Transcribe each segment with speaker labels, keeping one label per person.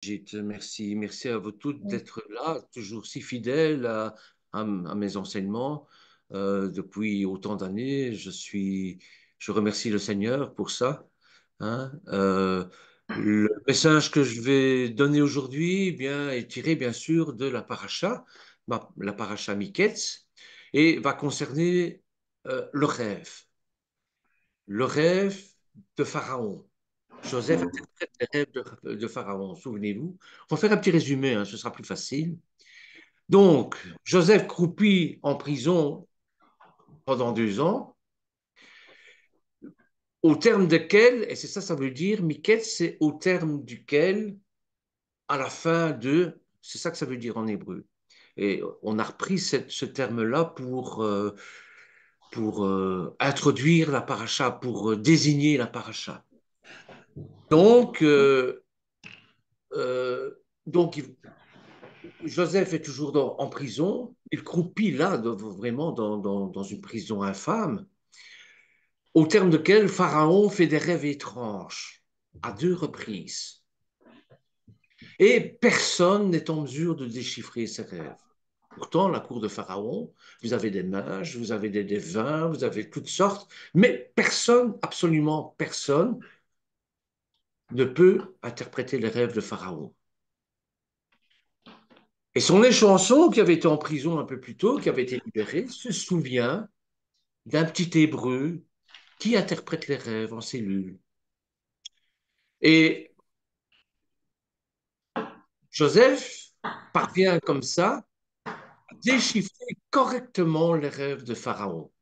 Speaker 1: Brigitte, merci, merci à vous toutes d'être là, toujours si fidèles à mes enseignements depuis autant d'années. Je remercie le Seigneur pour ça. Hein. Le message que je vais donner aujourd'hui, eh bien, est tiré bien sûr de la paracha, la paracha Miketz, et va concerner le rêve de Pharaon. Joseph interprète les rêves de Pharaon, souvenez-vous. On va faire un petit résumé, hein, ce sera plus facile. Donc, Joseph croupit en prison pendant 2 ans, au terme desquels, et c'est ça, ça veut dire, Miket, c'est au terme duquel, à la fin de, c'est ça que ça veut dire en hébreu. Et on a repris ce terme-là pour introduire la paracha, pour désigner la paracha. Donc, euh, donc, Joseph est toujours en prison. Il croupit là, vraiment dans une prison infâme, au terme duquel Pharaon fait des rêves étranges à 2 reprises. Et personne n'est en mesure de déchiffrer ces rêves. Pourtant, la cour de Pharaon, vous avez des mages, vous avez des devins, vous avez toutes sortes, mais personne, absolument personne, ne peut interpréter les rêves de Pharaon. Et son échanson, qui avait été en prison un peu plus tôt, qui avait été libéré, se souvient d'un petit hébreu qui interprète les rêves en cellule. Et Joseph parvient comme ça à déchiffrer correctement les rêves de Pharaon.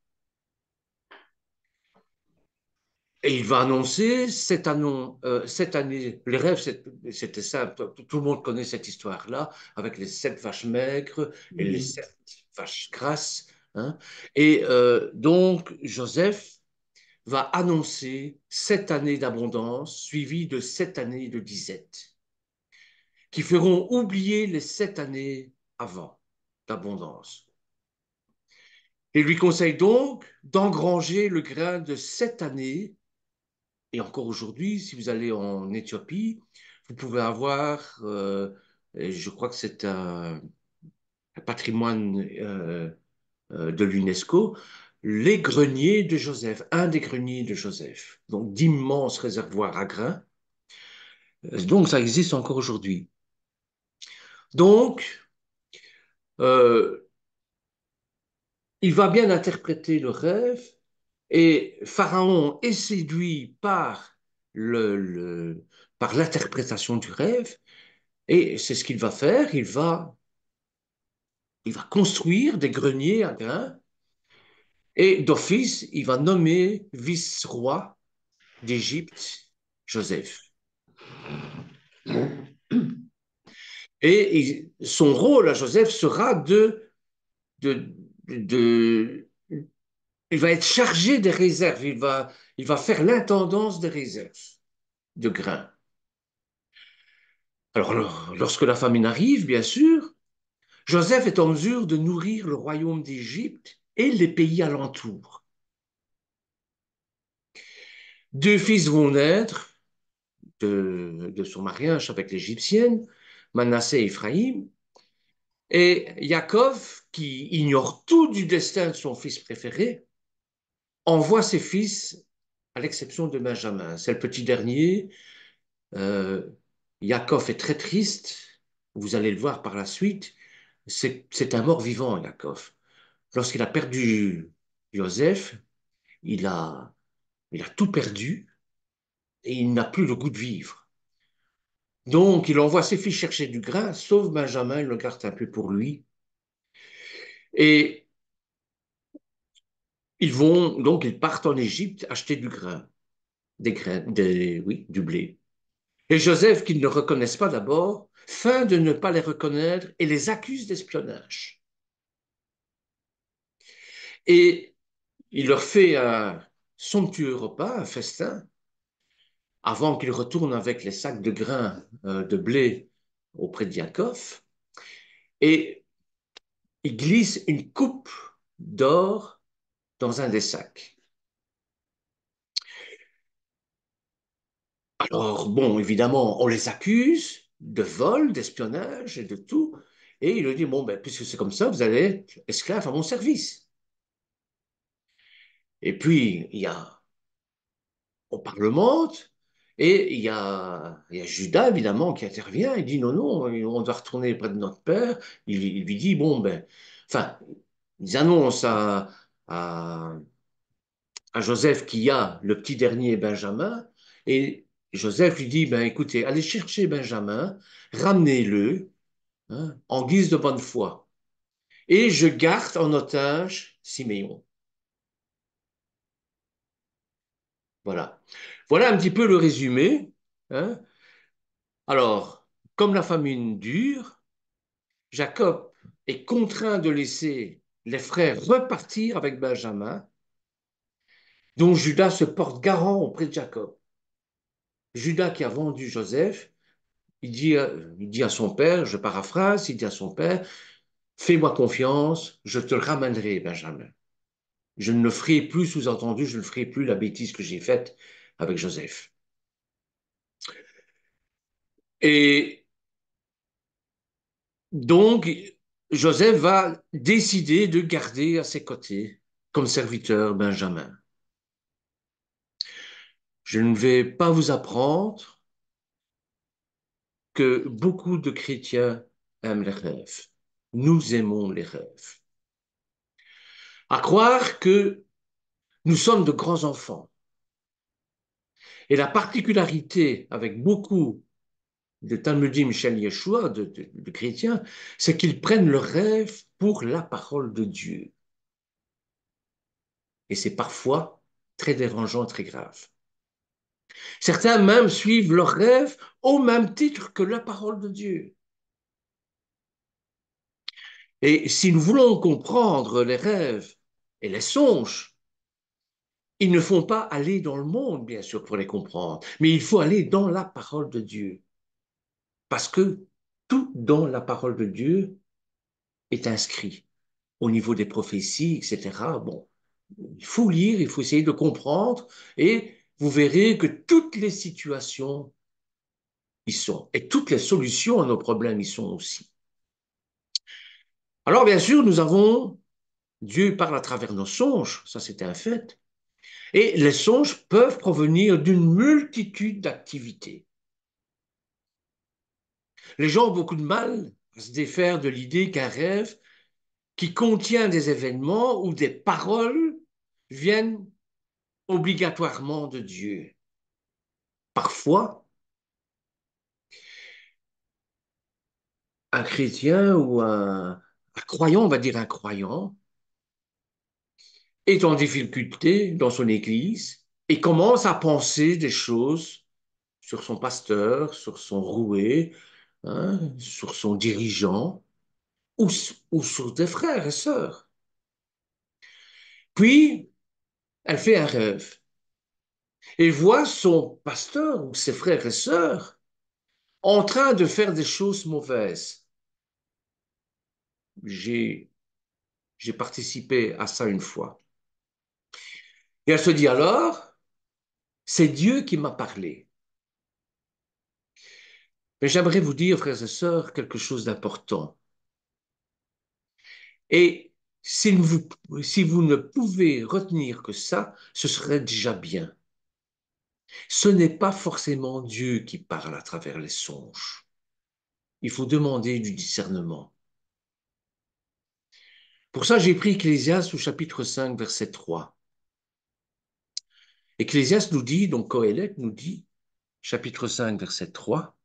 Speaker 1: Et il va annoncer cette année, les rêves, c'était simple, tout le monde connaît cette histoire-là, avec les 7 vaches maigres et les
Speaker 2: Oui.
Speaker 1: 7 vaches grasses. Hein. Et donc, Joseph va annoncer 7 années d'abondance, suivies de 7 années de disette, qui feront oublier les 7 années avant d'abondance. Il lui conseille donc d'engranger le grain de 7 années. Et encore aujourd'hui, si vous allez en Éthiopie, vous pouvez avoir, je crois que c'est un patrimoine de l'UNESCO, les greniers de Joseph, un des greniers de Joseph. Donc d'immenses réservoirs à grains. Donc ça existe encore aujourd'hui. Donc, euh, il va bien interpréter le rêve et Pharaon est séduit le, le- par l'interprétation du rêve et c'est ce qu'il va faire. Il va construire des greniers à grains et d'office, il va nommer vice-roi d'Égypte Joseph. Et son rôle à Joseph sera de, de il va être chargé des réserves, il va faire l'intendance des réserves de grains. Alors, lorsque la famine arrive, bien sûr, Joseph est en mesure de nourrir le royaume d'Égypte et les pays alentours. 2 fils vont naître de son mariage avec l'Égyptienne, Manassé et Ephraïm, et Yaakov, qui ignore tout du destin de son fils préféré, envoie ses fils, à l'exception de Benjamin. C'est le petit dernier. Euh, Yaakov est très triste. Vous allez le voir par la suite. C'est un mort-vivant, Yaakov. Lorsqu'il a perdu Joseph, il a, il a tout perdu et il n'a plus le goût de vivre. Donc, il envoie ses fils chercher du grain, sauf Benjamin, il le garde un peu pour lui. Et ils partent en Égypte acheter du grain, des grains, oui, du blé. Et Joseph, qu'ils ne reconnaissent pas d'abord, feint de ne pas les reconnaître et les accuse d'espionnage. Et il leur fait un somptueux repas, un festin, avant qu'ils retournent avec les sacs de grains de blé auprès de Yaakov. Et il glisse une coupe d'or dans un des sacs. Alors, bon, évidemment, on les accuse, de vol, d'espionnage et de tout. Et il lui dit, bon, ben, puisque c'est comme ça, vous allez être esclave à mon service. Et puis, on parlemente, et il y a Judas, évidemment, qui intervient. Il dit, non, non, on doit retourner près de notre père. Il lui dit, bon, ben, enfin, ils annoncent à, à Joseph qu'il y a le petit dernier Benjamin, et Joseph lui dit, ben, écoutez, allez chercher Benjamin, ramenez-le, hein, en guise de bonne foi. Et je garde en otage Siméon. Voilà. Voilà un petit peu le résumé, hein. Alors, comme la famine dure, Jacob est contraint de laisser les frères repartir avec Benjamin, dont Judas se porte garant auprès de Jacob. Judas qui a vendu Joseph, il dit à son père, je paraphrase, il dit à son père, fais-moi confiance, je te le ramènerai, Benjamin. Je ne le ferai plus, sous-entendu, je ne ferai plus la bêtise que j'ai faite avec Joseph. Et donc, Joseph va décider de garder à ses côtés, comme serviteur, Benjamin. Je ne vais pas vous apprendre que beaucoup de chrétiens aiment les rêves. Nous aimons les rêves. À croire que nous sommes de grands enfants. Et la particularité avec beaucoup de Talmudim Shel Yeshua, de chrétiens, c'est qu'ils prennent le rêve pour la parole de Dieu. Et c'est parfois très dérangeant, très grave. Certains même suivent leurs rêves au même titre que la parole de Dieu. Et si nous voulons comprendre les rêves et les songes, ils ne font pas aller dans le monde, bien sûr, pour les comprendre, mais il faut aller dans la parole de Dieu. Parce que tout dans la parole de Dieu est inscrit au niveau des prophéties, etc. Bon, il faut lire, il faut essayer de comprendre, et vous verrez que toutes les situations y sont, et toutes les solutions à nos problèmes y sont aussi. Alors, bien sûr, nous avons, Dieu parle à travers nos songes, ça c'est un fait, et les songes peuvent provenir d'une multitude d'activités. Les gens ont beaucoup de mal à se défaire de l'idée qu'un rêve qui contient des événements ou des paroles viennent obligatoirement de Dieu. Parfois, un chrétien ou un croyant, on va dire un croyant, est en difficulté dans son église et commence à penser des choses sur son pasteur, sur son roué, hein, sur son dirigeant ou, ou sur des frères et sœurs. Puis, elle fait un rêve et voit son pasteur ou ses frères et sœurs en train de faire des choses mauvaises. J'ai, j'ai participé à ça une fois. Et elle se dit alors, c'est Dieu qui m'a parlé. Mais j'aimerais vous dire, frères et sœurs, quelque chose d'important. Et si vous ne pouvez retenir que ça, ce serait déjà bien. Ce n'est pas forcément Dieu qui parle à travers les songes. Il faut demander du discernement. Pour ça, j'ai pris Ecclésiaste au chapitre 5, verset 3. Ecclésiaste nous dit, donc Qoéleth nous dit, chapitre 5, verset 3,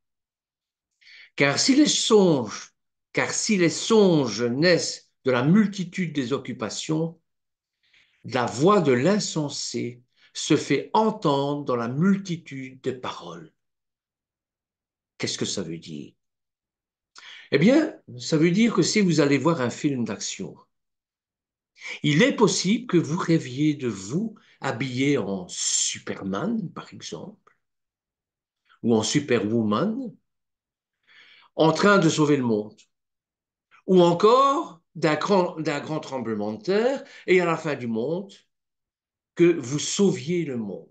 Speaker 1: car si les songes, car si les songes naissent de la multitude des occupations, la voix de l'insensé se fait entendre dans la multitude des paroles. Qu'est-ce que ça veut dire? Eh bien, ça veut dire que si vous allez voir un film d'action, il est possible que vous rêviez de vous habillé en Superman, par exemple, ou en Superwoman, en train de sauver le monde, ou encore d'un grand tremblement de terre et à la fin du monde, que vous sauviez le monde.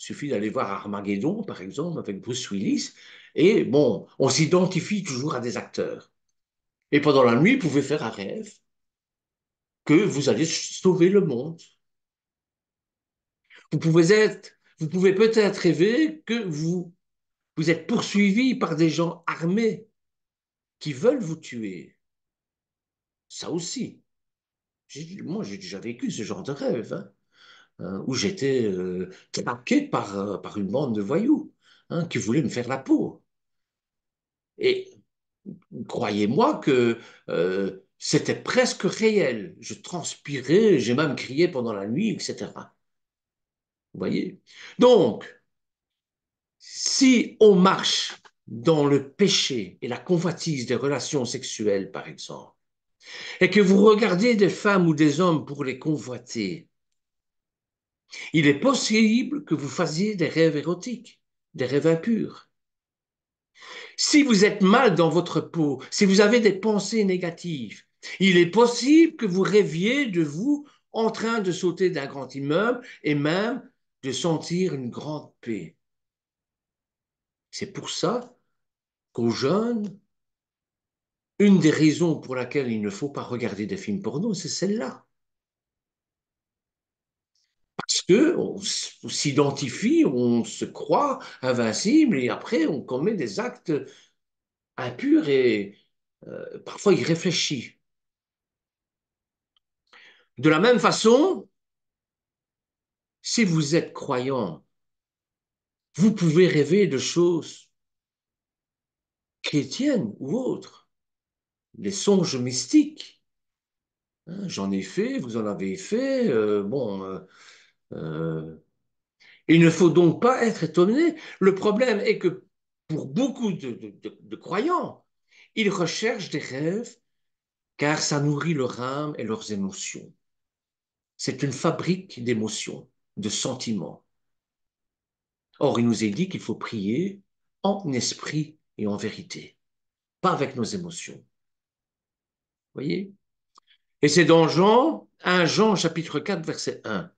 Speaker 1: Il suffit d'aller voir Armageddon, par exemple, avec Bruce Willis, Et bon, on s'identifie toujours à des acteurs. Et pendant la nuit, vous pouvez faire un rêve que vous allez sauver le monde. Vous pouvez peut-être rêver que vous êtes poursuivi par des gens armés qui veulent vous tuer. Ça aussi. Moi, j'ai déjà vécu ce genre de rêve, où j'étais traqué par une bande de voyous qui voulaient me faire la peau. Et croyez-moi que c'était presque réel. Je transpirais, j'ai même crié pendant la nuit, etc. Vous voyez? Donc, si on marche dans le péché et la convoitise des relations sexuelles, par exemple, et que vous regardez des femmes ou des hommes pour les convoiter, il est possible que vous fassiez des rêves érotiques, des rêves impurs. Si vous êtes mal dans votre peau, si vous avez des pensées négatives, il est possible que vous rêviez de vous en train de sauter d'un grand immeuble et même de sentir une grande paix. C'est pour ça qu'aux jeunes, une des raisons pour laquelle il ne faut pas regarder des films porno, c'est celle-là. Parce qu'on s'identifie, on se croit invincible et après on commet des actes impurs et parfois irréfléchis. De la même façon, si vous êtes croyant, vous pouvez rêver de choses chrétiennes ou autres, les songes mystiques. J'en ai fait, vous en avez fait. Euh, il ne faut donc pas être étonné. Le problème est que pour beaucoup de croyants, ils recherchent des rêves car ça nourrit leur âme et leurs émotions. C'est une fabrique d'émotions, de sentiments. Or, il nous est dit qu'il faut prier en esprit et en vérité, pas avec nos émotions. Vous voyez? Et c'est dans Jean, 1 Jean chapitre 4, verset 1,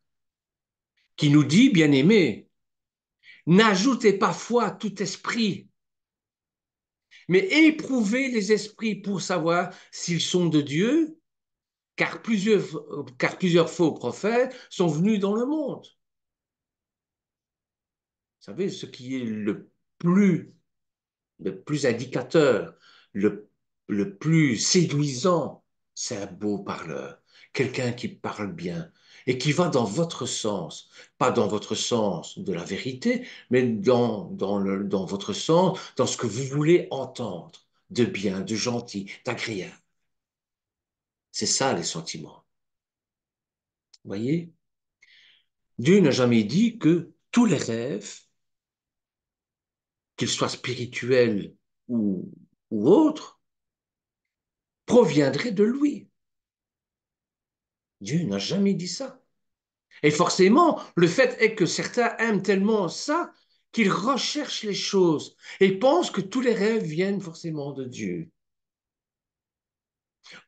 Speaker 1: qui nous dit, bien-aimés, n'ajoutez pas foi à tout esprit, mais éprouvez les esprits pour savoir s'ils sont de Dieu, car plusieurs faux prophètes sont venus dans le monde. Vous savez, ce qui est plus, le plus indicateur, le, le plus séduisant, c'est un beau parleur, quelqu'un qui parle bien et qui va dans votre sens, pas dans votre sens de la vérité, mais dans votre sens, dans ce que vous voulez entendre, de bien, de gentil, d'agréable. C'est ça les sentiments. Vous voyez? Dieu n'a jamais dit que tous les rêves, qu'ils soient spirituels ou, ou autres, proviendraient de lui. Dieu n'a jamais dit ça. Et forcément, le fait est que certains aiment tellement ça qu'ils recherchent les choses et pensent que tous les rêves viennent forcément de Dieu.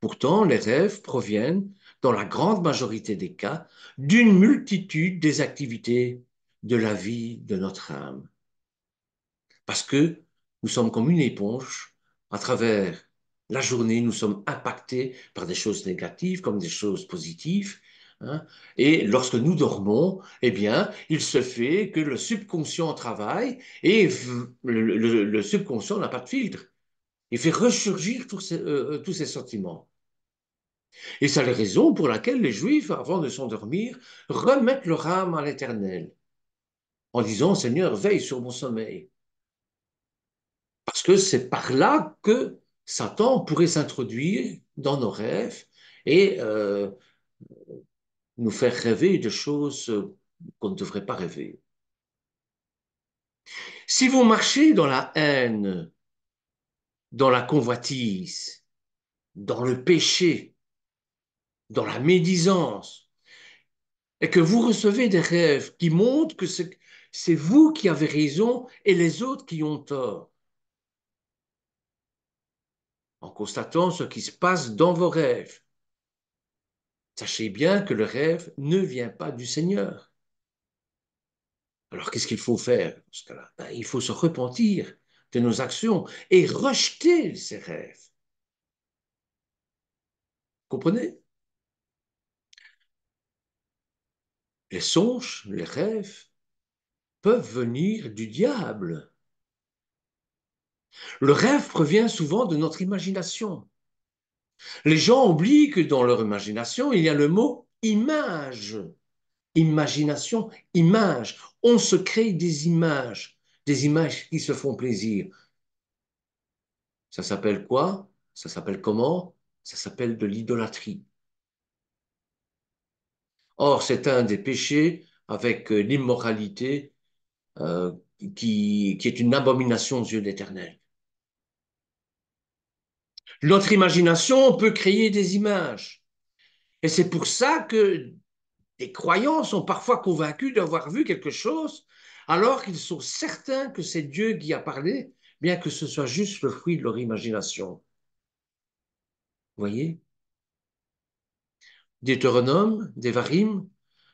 Speaker 1: Pourtant, les rêves proviennent, dans la grande majorité des cas, d'une multitude des activités de la vie de notre âme. Parce que nous sommes comme une éponge, à travers la journée, nous sommes impactés par des choses négatives comme des choses positives. Hein. Et lorsque nous dormons, eh bien, il se fait que le subconscient travaille et le subconscient n'a pas de filtre. Il fait ressurgir tous ces sentiments. Et c'est la raison pour laquelle les Juifs, avant de s'endormir, remettent leur âme à l'Éternel en disant, Seigneur, veille sur mon sommeil. Parce que c'est par là que Satan pourrait s'introduire dans nos rêves et nous faire rêver de choses qu'on ne devrait pas rêver. Si vous marchez dans la haine, dans la convoitise, dans le péché, dans la médisance, et que vous recevez des rêves qui montrent que c'est vous qui avez raison et les autres qui ont tort, en constatant ce qui se passe dans vos rêves, sachez bien que le rêve ne vient pas du Seigneur. Alors qu'est-ce qu'il faut faire dans ce cas-là? Ben, il faut se repentir de nos actions et rejeter ces rêves. Comprenez? Les songes, les rêves peuvent venir du diable. Le rêve provient souvent de notre imagination. Les gens oublient que dans leur imagination, il y a le mot image. Imagination, image. On se crée des images qui se font plaisir. Ça s'appelle quoi? Ça s'appelle comment? Ça s'appelle de l'idolâtrie. Or, c'est un des péchés avec l'immoralité euh, qui est une abomination aux yeux de l'Éternel. Notre imagination peut créer des images. Et c'est pour ça que des croyants sont parfois convaincus d'avoir vu quelque chose, alors qu'ils sont certains que c'est Dieu qui a parlé, bien que ce soit juste le fruit de leur imagination. Vous voyez? Deutéronome, Devarim,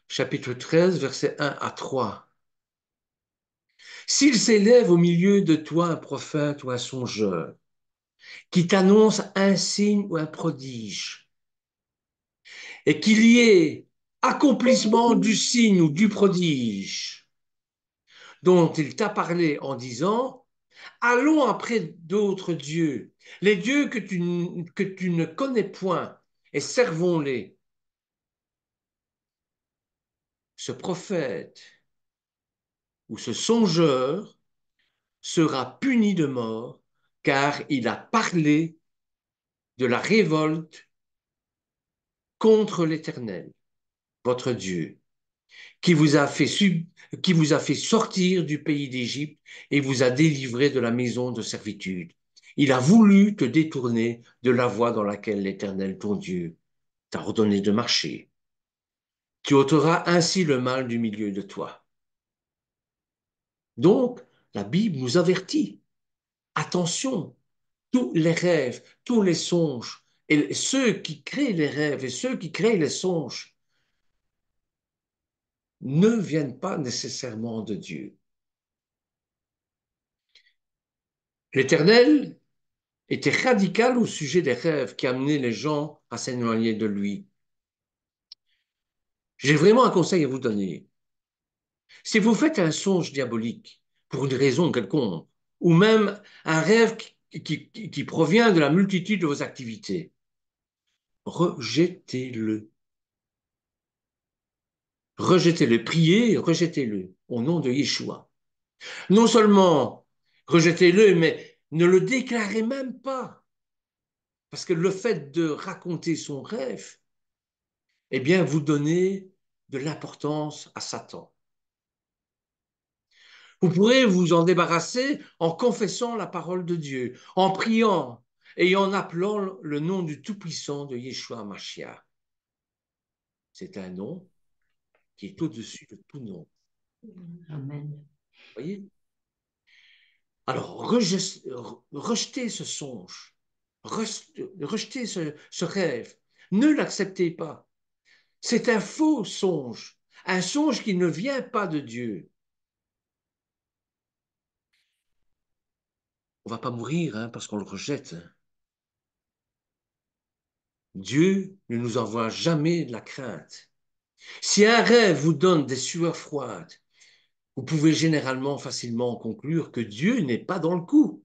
Speaker 1: chapitre 13, versets 1 à 3. S'il s'élève au milieu de toi un prophète ou un songeur, qui t'annonce un signe ou un prodige, et qu'il y ait accomplissement du signe ou du prodige dont il t'a parlé en disant, allons après d'autres dieux, les dieux que tu ne connais point, et servons-les. Ce prophète ou ce songeur sera puni de mort, car il a parlé de la révolte contre l'Éternel, votre Dieu, qui vous a fait sortir du pays d'Égypte et vous a délivré de la maison de servitude. Il a voulu te détourner de la voie dans laquelle l'Éternel, ton Dieu, t'a ordonné de marcher. Tu ôteras ainsi le mal du milieu de toi. Donc, la Bible nous avertit. Attention, tous les rêves, tous les songes, et ceux qui créent les rêves et ceux qui créent les songes ne viennent pas nécessairement de Dieu. L'Éternel était radical au sujet des rêves qui amenaient les gens à s'éloigner de lui. J'ai vraiment un conseil à vous donner. Si vous faites un songe diabolique pour une raison quelconque, ou même un rêve qui provient de la multitude de vos activités, rejetez-le. Rejetez-le, priez, rejetez-le au nom de Yeshua. Non seulement rejetez-le, mais ne le déclarez même pas. Parce que le fait de raconter son rêve, eh bien, vous donnez de l'importance à Satan. Vous pourrez vous en débarrasser en confessant la parole de Dieu, en priant et en appelant le nom du Tout-Puissant de Yeshua Mashiach. C'est un nom qui est au-dessus de tout nom.
Speaker 2: Amen.
Speaker 1: Voyez? Alors, rejetez ce songe, rejetez ce rêve, ne l'acceptez pas. C'est un faux songe, un songe qui ne vient pas de Dieu. On ne va pas mourir hein, parce qu'on le rejette. Dieu ne nous envoie jamais de la crainte. Si un rêve vous donne des sueurs froides, vous pouvez généralement facilement conclure que Dieu n'est pas dans le coup.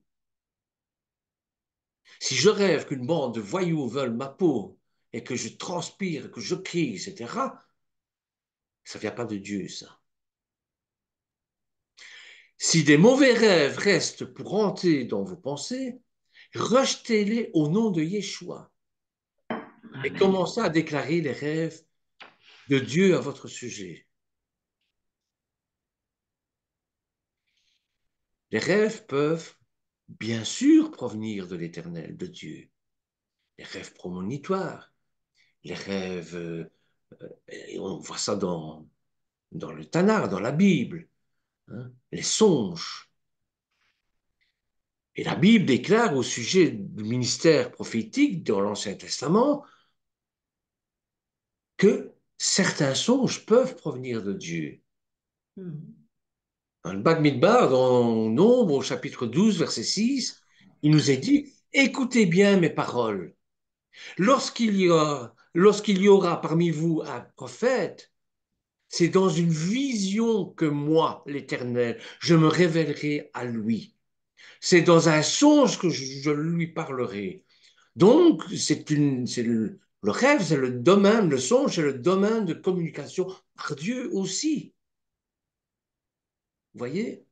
Speaker 1: Si je rêve qu'une bande de voyous veulent ma peau et que je transpire, que je crie, etc., ça ne vient pas de Dieu, ça. Si des mauvais rêves restent pour hanter dans vos pensées, rejetez-les au nom de Yeshua et
Speaker 2: Amen.
Speaker 1: commencez à déclarer les rêves de Dieu à votre sujet. Les rêves peuvent bien sûr provenir de l'Éternel, de Dieu. Les rêves prémonitoires, les rêves, et on voit ça dans le Tanakh, dans la Bible, hein, les songes. Et la Bible déclare au sujet du ministère prophétique dans l'Ancien Testament que certains songes peuvent provenir de Dieu.
Speaker 2: Mm.
Speaker 1: Dans le Bag Midbar, dans Nombre, au chapitre 12, verset 6, il nous est dit, écoutez bien mes paroles. Lorsqu'il y aura parmi vous un prophète, c'est dans une vision que moi, l'Éternel, je me révélerai à lui. C'est dans un songe que je lui parlerai. Donc, c'est le rêve, c'est le domaine, le songe, c'est le domaine de communication par Dieu aussi. Vous voyez?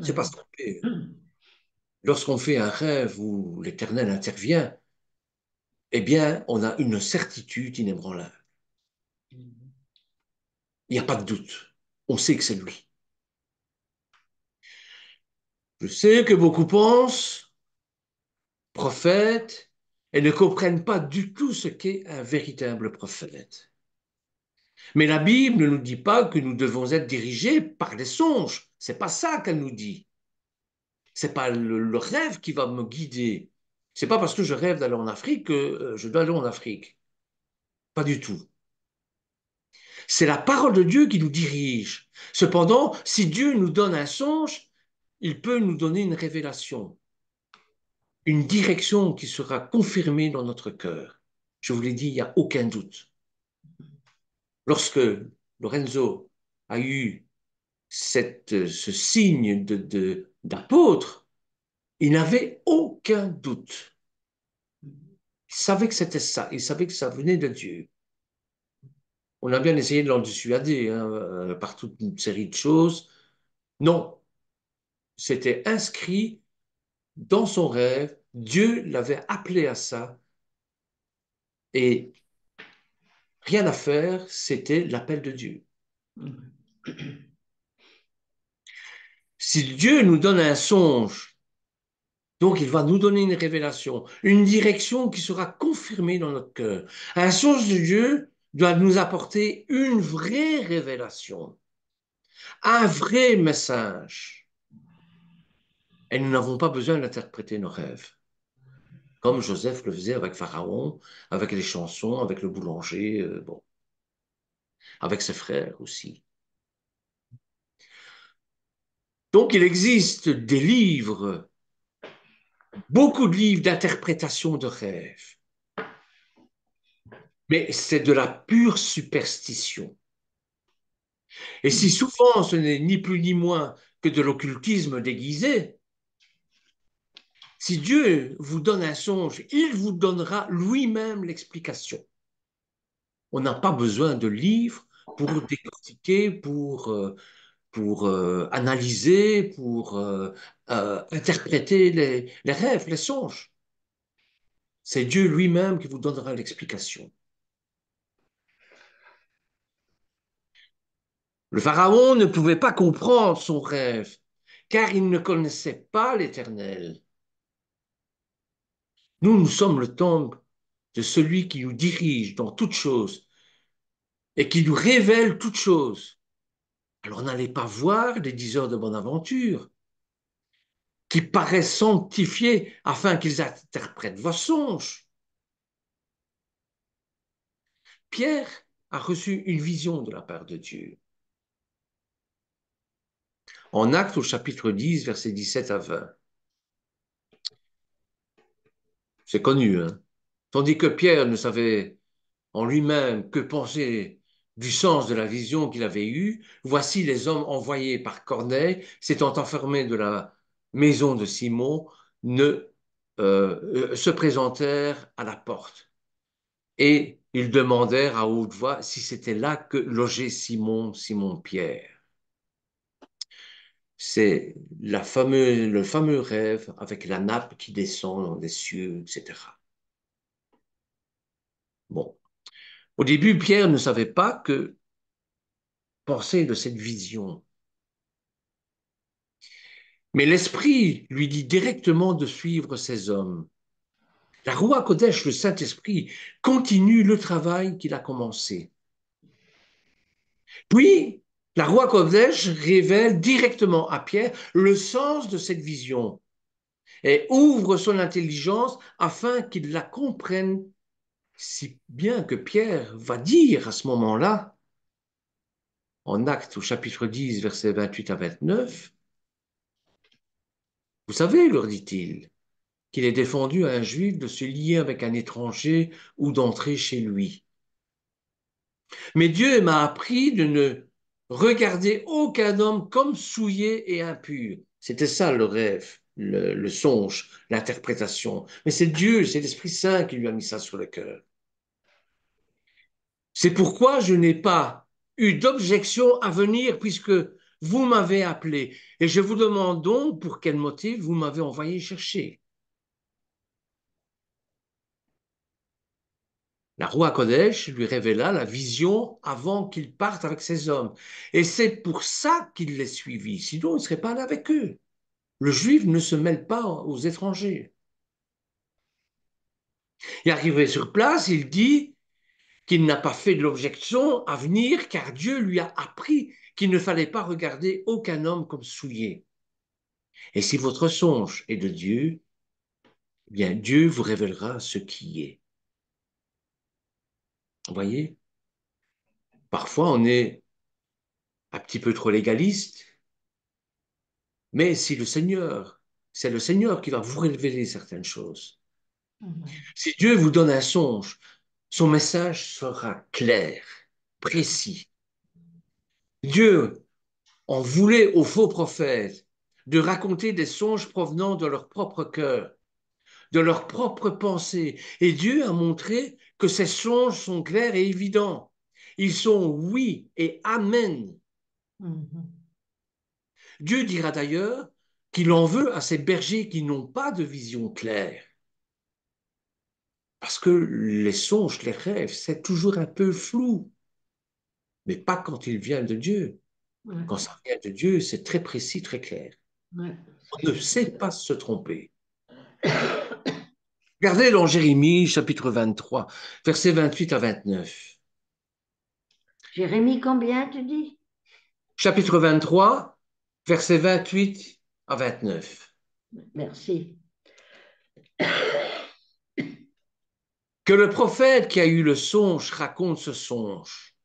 Speaker 1: C'est pas se
Speaker 2: Oui.
Speaker 1: tromper. Lorsqu'on fait un rêve où l'Éternel intervient, eh bien, on a une certitude inébranlable. Il n'y a pas de doute. On sait que c'est lui. Je sais que beaucoup pensent, prophètes, et ne comprennent pas du tout ce qu'est un véritable prophète. Mais la Bible ne nous dit pas que nous devons être dirigés par les songes. C'est pas ça qu'elle nous dit. C'est pas le rêve qui va me guider. C'est pas parce que je rêve d'aller en Afrique que je dois aller en Afrique. Pas du tout. C'est la parole de Dieu qui nous dirige. Cependant, si Dieu nous donne un songe, il peut nous donner une révélation, une direction qui sera confirmée dans notre cœur. Je vous l'ai dit, il n'y a aucun doute. Lorsque Lorenzo a eu ce signe d'apôtre, il n'avait aucun doute. Il savait que c'était ça, il savait que ça venait de Dieu. On a bien essayé de l'en dissuader hein, par toute une série de choses. Non, c'était inscrit dans son rêve. Dieu l'avait appelé à ça et rien à faire, c'était l'appel de Dieu. Si Dieu nous donne un songe, donc il va nous donner une révélation, une direction qui sera confirmée dans notre cœur. Un songe de Dieu doit nous apporter une vraie révélation, un vrai message. Et nous n'avons pas besoin d'interpréter nos rêves, comme Joseph le faisait avec Pharaon, avec les chansons, avec le boulanger, bon, avec ses frères aussi. Donc il existe des livres, beaucoup de livres d'interprétation de rêves, mais c'est de la pure superstition. Et si souvent ce n'est ni plus ni moins que de l'occultisme déguisé, si Dieu vous donne un songe, il vous donnera lui-même l'explication. On n'a pas besoin de livres pour décortiquer, pour analyser, pour interpréter les rêves, les songes. C'est Dieu lui-même qui vous donnera l'explication. Le Pharaon ne pouvait pas comprendre son rêve, car il ne connaissait pas l'Éternel. Nous sommes le temple de celui qui nous dirige dans toutes choses et qui nous révèle toutes choses. Alors n'allez pas voir des diseurs de bonne aventure qui paraissent sanctifiés afin qu'ils interprètent vos songes. Pierre a reçu une vision de la part de Dieu. En Actes au chapitre 10, versets 17 à 20. C'est connu, hein? Tandis que Pierre ne savait en lui-même que penser du sens de la vision qu'il avait eue, voici les hommes envoyés par Corneille, s'étant enfermés de la maison de Simon, se présentèrent à la porte. Et ils demandèrent à haute voix si c'était là que logeait Simon Pierre. C'est le fameux rêve avec la nappe qui descend des cieux, etc. Bon. Au début, Pierre ne savait pas que penser de cette vision. Mais l'Esprit lui dit directement de suivre ces hommes. La Roi Kodesh, le Saint-Esprit, continue le travail qu'il a commencé. Puis, la Roi Kodesh révèle directement à Pierre le sens de cette vision et ouvre son intelligence afin qu'il la comprenne, si bien que Pierre va dire à ce moment-là, en Actes au chapitre 10, versets 28 à 29. Vous savez, leur dit-il, qu'il est défendu à un juif de se lier avec un étranger ou d'entrer chez lui. Mais Dieu m'a appris de ne regarder aucun homme comme souillé et impur. C'était ça le rêve, le songe, l'interprétation. Mais c'est Dieu, c'est l'Esprit Saint qui lui a mis ça sur le cœur. C'est pourquoi je n'ai pas eu d'objection à venir puisque vous m'avez appelé. Et je vous demande donc pour quel motif vous m'avez envoyé chercher. La roi Kodesh lui révéla la vision avant qu'il parte avec ses hommes. Et c'est pour ça qu'il les suivit. Sinon, il ne serait pas là avec eux. Le juif ne se mêle pas aux étrangers. Et arrivé sur place, il dit qu'il n'a pas fait de l'objection à venir car Dieu lui a appris qu'il ne fallait pas regarder aucun homme comme souillé. Et si votre songe est de Dieu, eh bien Dieu vous révélera ce qui est. Vous voyez, parfois on est un petit peu trop légaliste, mais si c'est le Seigneur qui va vous révéler certaines choses.
Speaker 2: Amen.
Speaker 1: Si Dieu vous donne un songe, son message sera clair, précis. Dieu en voulait aux faux prophètes de raconter des songes provenant de leur propre cœur, de leur propre pensée. Et Dieu a montré que ces songes sont clairs et évidents. Ils sont oui et amen.
Speaker 2: Mhm.
Speaker 1: Dieu dira d'ailleurs qu'il en veut à ces bergers qui n'ont pas de vision claire. Parce que les songes, les rêves, c'est toujours un peu flou, mais pas quand ils viennent de Dieu.
Speaker 2: Ouais,
Speaker 1: Quand ça vient de Dieu, c'est très précis, très clair.
Speaker 2: ouais, ça
Speaker 1: On ne
Speaker 2: c'est
Speaker 1: sait pas se tromper. Regardez dans Jérémie, chapitre 23, versets 28 à 29.
Speaker 2: Jérémie, combien tu dis?
Speaker 1: Chapitre 23, versets 28 à 29.
Speaker 2: Merci.
Speaker 1: Que le prophète qui a eu le songe raconte ce songe,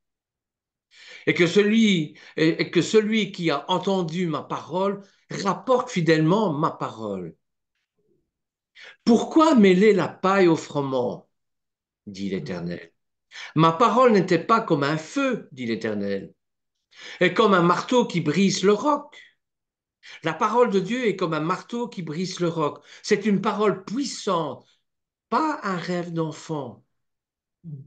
Speaker 1: et que celui qui a entendu ma parole rapporte fidèlement ma parole. Pourquoi mêler la paille au froment, dit l'Éternel. Ma parole n'était pas comme un feu, dit l'Éternel, et comme un marteau qui brise le roc. La parole de Dieu est comme un marteau qui brise le roc. C'est une parole puissante, pas un rêve d'enfant.
Speaker 2: Mhm.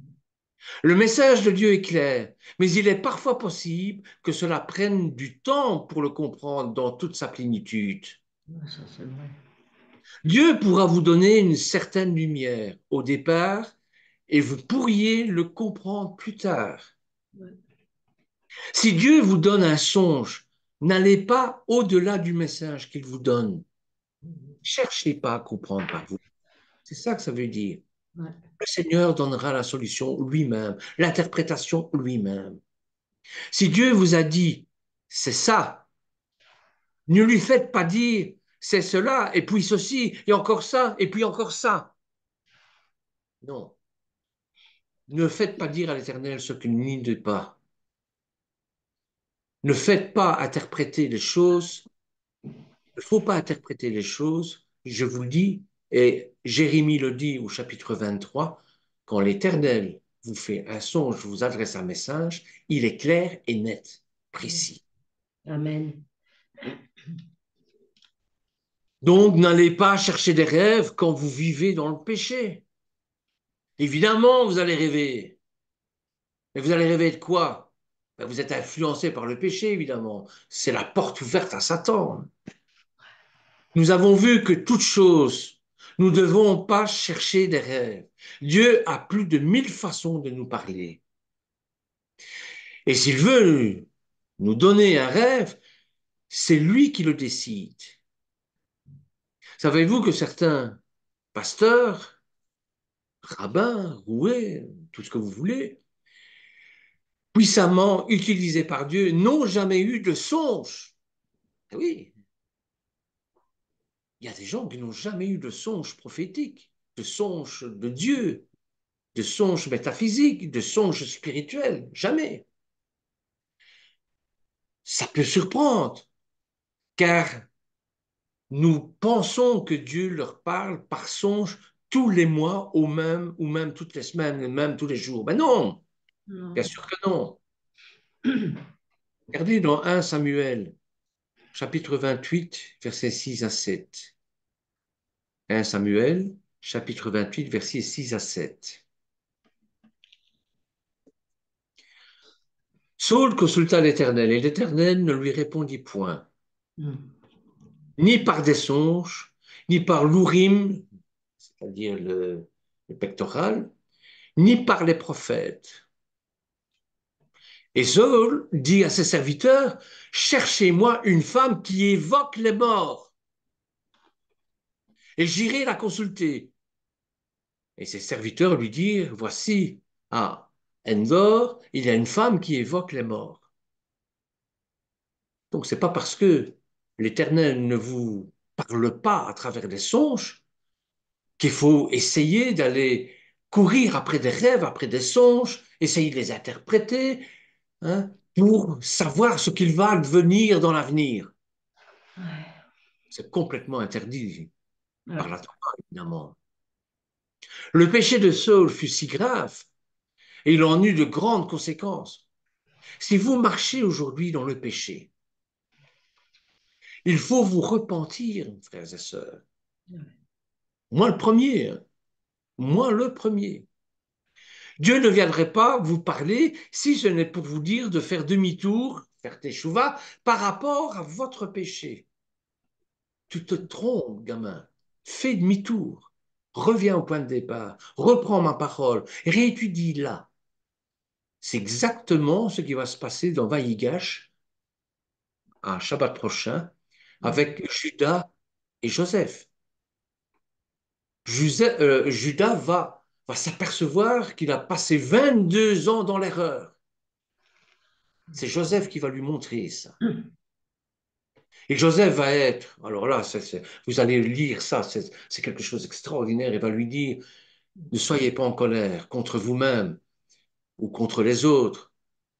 Speaker 1: Le message de Dieu est clair, mais il est parfois possible que cela prenne du temps pour le comprendre dans toute sa plénitude.
Speaker 2: Ouais, ça c'est vrai.
Speaker 1: Dieu pourra vous donner une certaine lumière au départ et vous pourriez le comprendre plus tard.
Speaker 2: Ouais.
Speaker 1: Si Dieu vous donne un songe, n'allez pas au-delà du message qu'il vous donne.
Speaker 2: Mhm.
Speaker 1: Cherchez pas à comprendre par vous. C'est ça que ça veut dire.
Speaker 2: Ouais.
Speaker 1: Le Seigneur donnera la solution lui-même, l'interprétation lui-même. Si Dieu vous a dit, c'est ça, ne lui faites pas dire, c'est cela, et puis ceci, et encore ça, et puis encore ça. Non. Ne faites pas dire à l'Éternel ce qu'il n'y dit pas. Ne faites pas interpréter les choses. Il ne faut pas interpréter les choses. Je vous le dis, et Jérémie le dit au chapitre 23, quand l'Éternel vous fait un songe, vous adresse un message, il est clair et net, précis.
Speaker 2: Amen.
Speaker 1: Donc, n'allez pas chercher des rêves quand vous vivez dans le péché. Évidemment, vous allez rêver. Mais vous allez rêver de quoi? Ben, vous êtes influencé par le péché, évidemment. C'est la porte ouverte à Satan. Nous avons vu que toute chose, nous ne devons pas chercher des rêves. Dieu a plus de 1000 façons de nous parler. Et s'il veut nous donner un rêve, c'est lui qui le décide. Savez-vous que certains pasteurs, rabbins, roués, tout ce que vous voulez, puissamment utilisés par Dieu, n'ont jamais eu de songe? Oui, il y a des gens qui n'ont jamais eu de songe prophétique, de songe de Dieu, de songe métaphysique, de songe spirituel. Jamais. Ça peut surprendre, car nous pensons que Dieu leur parle par songe tous les mois, ou même toutes les semaines, ou même tous les jours. Mais non, bien
Speaker 2: Non.
Speaker 1: sûr que non. Regardez dans 1 Samuel, chapitre 28, versets 6 à 7. 1 Samuel, chapitre 28, versets 6 à 7. Saul consulta l'Éternel, et l'Éternel ne lui répondit point,
Speaker 2: Mm.
Speaker 1: ni par des songes, ni par l'Urim, c'est-à-dire le pectoral, ni par les prophètes. Et Saul dit à ses serviteurs, cherchez-moi une femme qui évoque les morts, et j'irai la consulter. Et ses serviteurs lui dirent, voici, à Endor, il y a une femme qui évoque les morts. Donc c'est pas parce que l'Éternel ne vous parle pas à travers des songes qu'il faut essayer d'aller courir après des rêves, après des songes, essayer de les interpréter, hein, pour savoir ce qu'il va devenir dans l'avenir.
Speaker 2: Ouais.
Speaker 1: C'est complètement interdit par la
Speaker 2: Ouais.
Speaker 1: Torah, évidemment. Le péché de Saul fut si grave et il en eut de grandes conséquences. Si vous marchez aujourd'hui dans le péché, il faut vous repentir, frères et sœurs. Moi le premier, hein. Moi le premier. Dieu ne viendrait pas vous parler si ce n'est pour vous dire de faire demi-tour, faire teshuva, par rapport à votre péché. Tu te trompes, gamin. Fais demi-tour. Reviens au point de départ. Reprends ma parole. Réétudie là. C'est exactement ce qui va se passer dans Vaïgash, un Shabbat prochain,
Speaker 2: Mm.
Speaker 1: avec Judas et Joseph. Judas va s'apercevoir qu'il a passé 22 ans dans l'erreur. C'est Joseph qui va lui montrer ça. Et Joseph va être, alors là, vous allez lire ça, c'est quelque chose d'extraordinaire. Il va lui dire, ne soyez pas en colère contre vous-même ou contre les autres.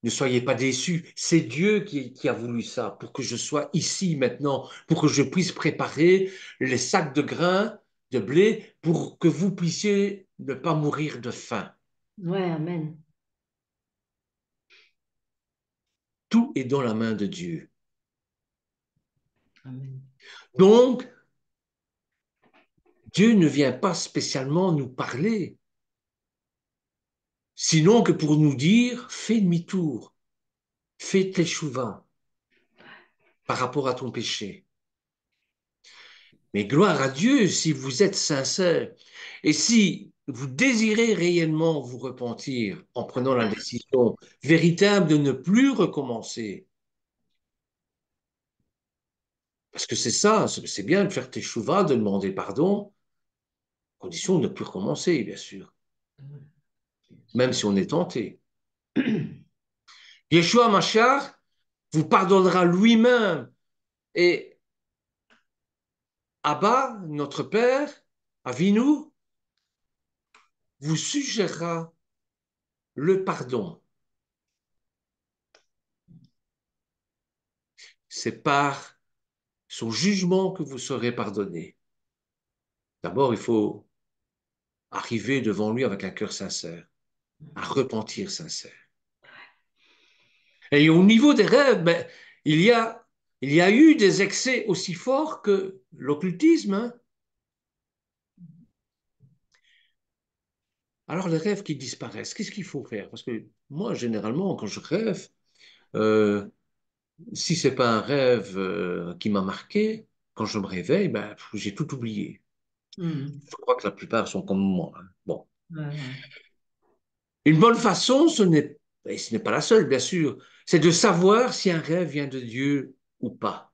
Speaker 1: Ne soyez pas déçus. C'est Dieu qui a voulu ça pour que je sois ici maintenant, pour que je puisse préparer les sacs de grains, de blé, pour que vous puissiez ne pas mourir de faim.
Speaker 2: Ouais, Amen.
Speaker 1: Tout est dans la main de Dieu.
Speaker 2: Amen.
Speaker 1: Donc, Dieu ne vient pas spécialement nous parler, sinon que pour nous dire, fais demi-tour, fais teshuva par rapport à ton péché. Mais gloire à Dieu si vous êtes sincère et si vous désirez réellement vous repentir en prenant la décision véritable de ne plus recommencer. Parce que c'est ça, c'est bien de faire teshuva, de demander pardon, à condition de ne plus recommencer, bien sûr, même si on est tenté. Yeshua Mashiach vous pardonnera lui-même et Abba, notre Père, Avinu, vous suggérera le pardon. C'est par son jugement que vous serez pardonné. D'abord, il faut arriver devant lui avec un cœur sincère, un repentir sincère. Et au niveau des rêves, ben, il y a, il y a eu des excès aussi forts que l'occultisme, hein. Alors, les rêves qui disparaissent, qu'est-ce qu'il faut faire? Parce que moi, généralement, quand je rêve, euh, si c'est pas un rêve qui m'a marqué, quand je me réveille, ben, j'ai tout oublié.
Speaker 2: Mm.
Speaker 1: Je crois que la plupart sont comme moi, hein. Bon.
Speaker 2: Ouais, ouais.
Speaker 1: Une bonne façon, et ce n'est pas la seule, bien sûr, c'est de savoir si un rêve vient de Dieu ou pas.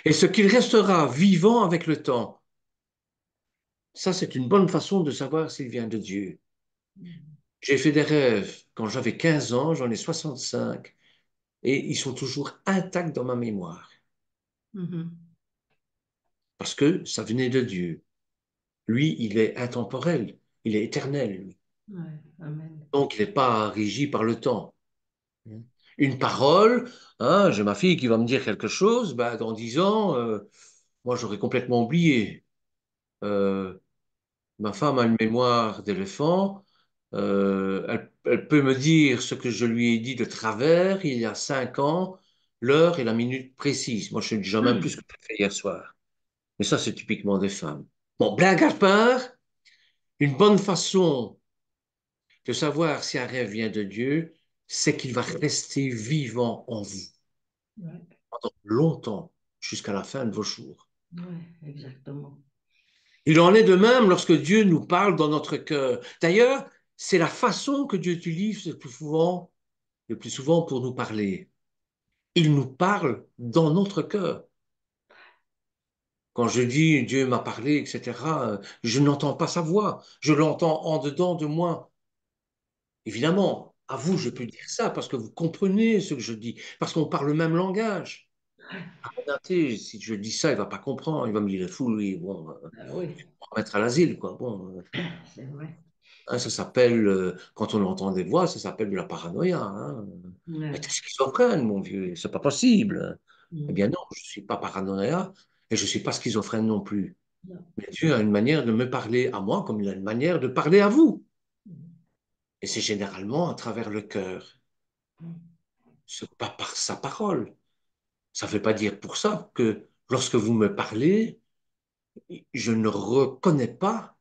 Speaker 1: Et ce qu'il restera vivant avec le temps. Ça, c'est une bonne façon de savoir s'il vient de Dieu.
Speaker 2: Mm.
Speaker 1: J'ai fait des rêves quand j'avais 15 ans, j'en ai 65, et ils sont toujours intacts dans ma mémoire.
Speaker 2: Mhm.
Speaker 1: Parce que ça venait de Dieu. Lui, il est intemporel, il est éternel, lui.
Speaker 2: Ouais, Amen.
Speaker 1: Donc, il n'est pas régi par le temps. une parole, hein, j'ai ma fille qui va me dire quelque chose, ben, dans 10 ans, moi j'aurais complètement oublié. Euh, Ma femme a une mémoire d'éléphant. Elle peut me dire ce que je lui ai dit de travers il y a 5 ans, l'heure et la minute précise. Moi, je ne dis jamais plus ce que j'ai fait hier soir. Mais ça, c'est typiquement des femmes. Bon, blague à part, une bonne façon de savoir si un rêve vient de Dieu, c'est qu'il va rester vivant en vous
Speaker 2: Ouais,
Speaker 1: pendant longtemps, jusqu'à la fin de vos jours.
Speaker 2: ouais, exactement.
Speaker 1: Il en est de même lorsque Dieu nous parle dans notre cœur. D'ailleurs, c'est la façon que Dieu utilise le plus souvent pour nous parler. Il nous parle dans notre cœur. Quand je dis Dieu m'a parlé, etc., je n'entends pas sa voix, je l'entends en dedans de moi. Évidemment, à vous, je peux dire ça parce que vous comprenez ce que je dis, parce qu'on parle le même langage. Regardez, si je dis ça, il va pas comprendre, il va me dire, fou, lui, bon,
Speaker 2: Ah oui,
Speaker 1: on va mettre à l'asile, quoi. Bon,
Speaker 2: c'est vrai.
Speaker 1: hein, ça s'appelle, quand on entend des voix, ça s'appelle de la paranoïa. Hein. Mais
Speaker 2: Ouais.
Speaker 1: t'es schizophrène, mon vieux, c'est pas possible. Eh
Speaker 2: Mm.
Speaker 1: bien non, je suis pas paranoïa et je suis pas schizophrène non plus.
Speaker 2: Non.
Speaker 1: Mais Dieu a une manière de me parler à moi comme il a une manière de parler à vous.
Speaker 2: Mm.
Speaker 1: Et c'est généralement à travers le cœur. C'est pas par sa parole. Ça ne veut pas dire pour ça que lorsque vous me parlez, je ne reconnais pas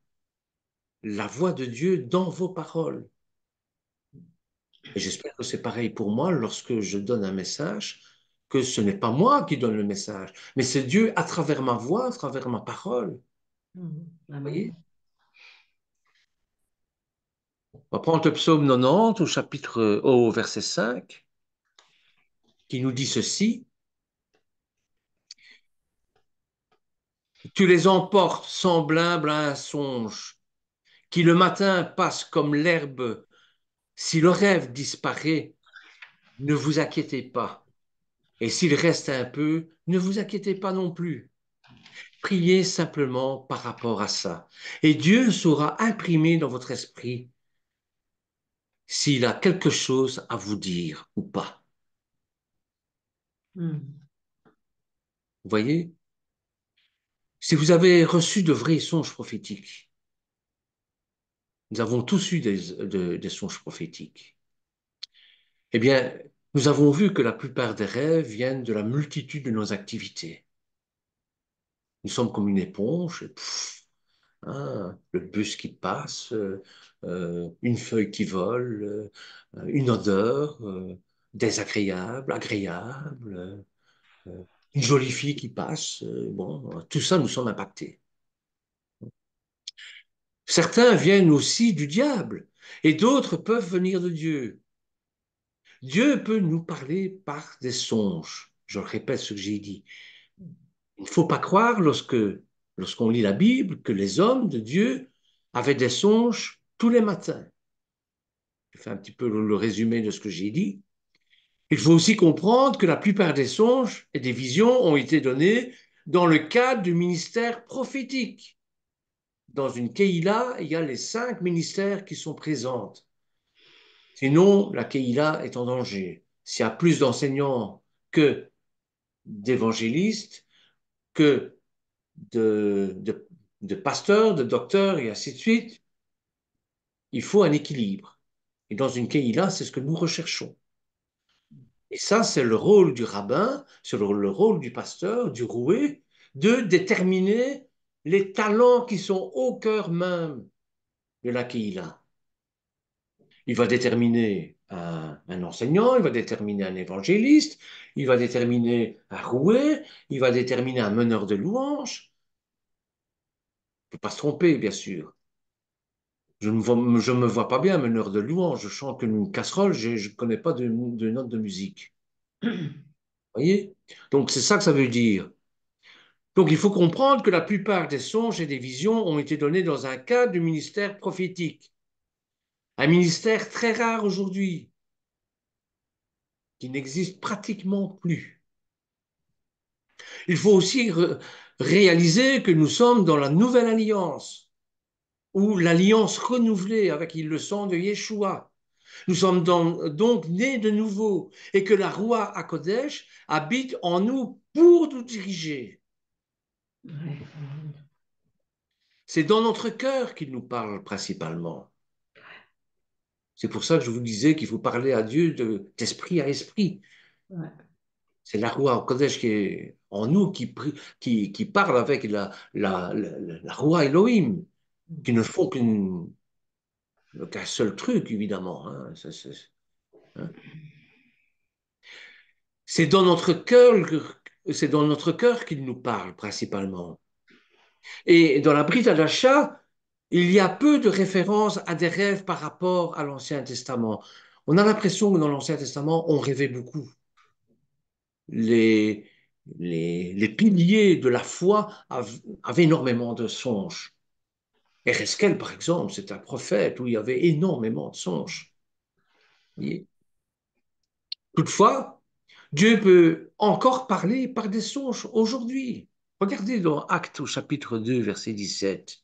Speaker 1: la voix de Dieu dans vos paroles. Et j'espère que c'est pareil pour moi lorsque je donne un message, que ce n'est pas moi qui donne le message, mais c'est Dieu à travers ma voix, à travers ma parole.
Speaker 2: Mm.
Speaker 1: Vous voyez?
Speaker 2: Amen.
Speaker 1: On va prendre le psaume 90 au au verset 5, qui nous dit ceci. Tu les emportes semblables à un songe, qui le matin passe comme l'herbe. Si le rêve disparaît, ne vous inquiétez pas. Et s'il reste un peu, ne vous inquiétez pas non plus. Priez simplement par rapport à ça. Et Dieu saura imprimer dans votre esprit s'il a quelque chose à vous dire ou pas.
Speaker 2: Mm.
Speaker 1: Vous voyez? Si vous avez reçu de vrais songes prophétiques, nous avons tous eu des songes prophétiques, eh bien, nous avons vu que la plupart des rêves viennent de la multitude de nos activités. Nous sommes comme une éponge, hein, le bus qui passe, une feuille qui vole, une odeur désagréable, agréable, une jolie fille qui passe. Bon, tout ça, nous sommes impactés. Certains viennent aussi du diable et d'autres peuvent venir de Dieu. Dieu peut nous parler par des songes. Je répète ce que j'ai dit. Il ne faut pas croire lorsqu'on lit la Bible que les hommes de Dieu avaient des songes tous les matins. Je fais un petit peu le résumé de ce que j'ai dit. Il faut aussi comprendre que la plupart des songes et des visions ont été donnés dans le cadre du ministère prophétique. Dans une Keïla, il y a les 5 ministères qui sont présents. Sinon, la Keïla est en danger. S'il y a plus d'enseignants que d'évangélistes, que de, de, de pasteurs, de docteurs et ainsi de suite, il faut un équilibre. Et dans une Keïla, c'est ce que nous recherchons. Et ça, c'est le rôle du rabbin, c'est le rôle du pasteur, du roué, de déterminer les talents qui sont au cœur même de la Kehila. Il va déterminer un enseignant, il va déterminer un évangéliste, il va déterminer un roué, il va déterminer un meneur de louanges. Il ne faut pas se tromper, bien sûr. Je me vois pas bien meneur de louanges. Je chante une casserole, je ne connais pas de notes de musique. Vous voyez? Donc, c'est ça que ça veut dire. Donc il faut comprendre que la plupart des songes et des visions ont été donnés dans un cadre du ministère prophétique, un ministère très rare aujourd'hui, qui n'existe pratiquement plus. Il faut aussi réaliser que nous sommes dans la nouvelle alliance, ou l'alliance renouvelée avec le sang de Yeshua. Nous sommes donc nés de nouveau et que la Roi HaKodesh habite en nous pour nous diriger.
Speaker 2: Ouais.
Speaker 1: C'est dans notre cœur qu'il nous parle principalement. C'est pour ça que je vous disais qu'il faut parler à Dieu d'esprit à esprit.
Speaker 2: Ouais.
Speaker 1: C'est la Roi HaKodesh qui est en nous qui parle avec la Roi Elohim, qui ne font qu'un seul truc, évidemment. Hein. Hein. C'est dans notre cœur, c'est dans notre cœur qu'il nous parle principalement. Et dans la Brit Hadasha, il y a peu de références à des rêves par rapport à l'Ancien Testament. On a l'impression que dans l'Ancien Testament, on rêvait beaucoup. Les, les piliers de la foi avaient énormément de songes. Ereskel, par exemple, c'est un prophète où il y avait énormément de songes. Vous voyez. Toutefois, Dieu peut encore parler par des songes aujourd'hui. Regardez dans Actes au chapitre 2, verset 17.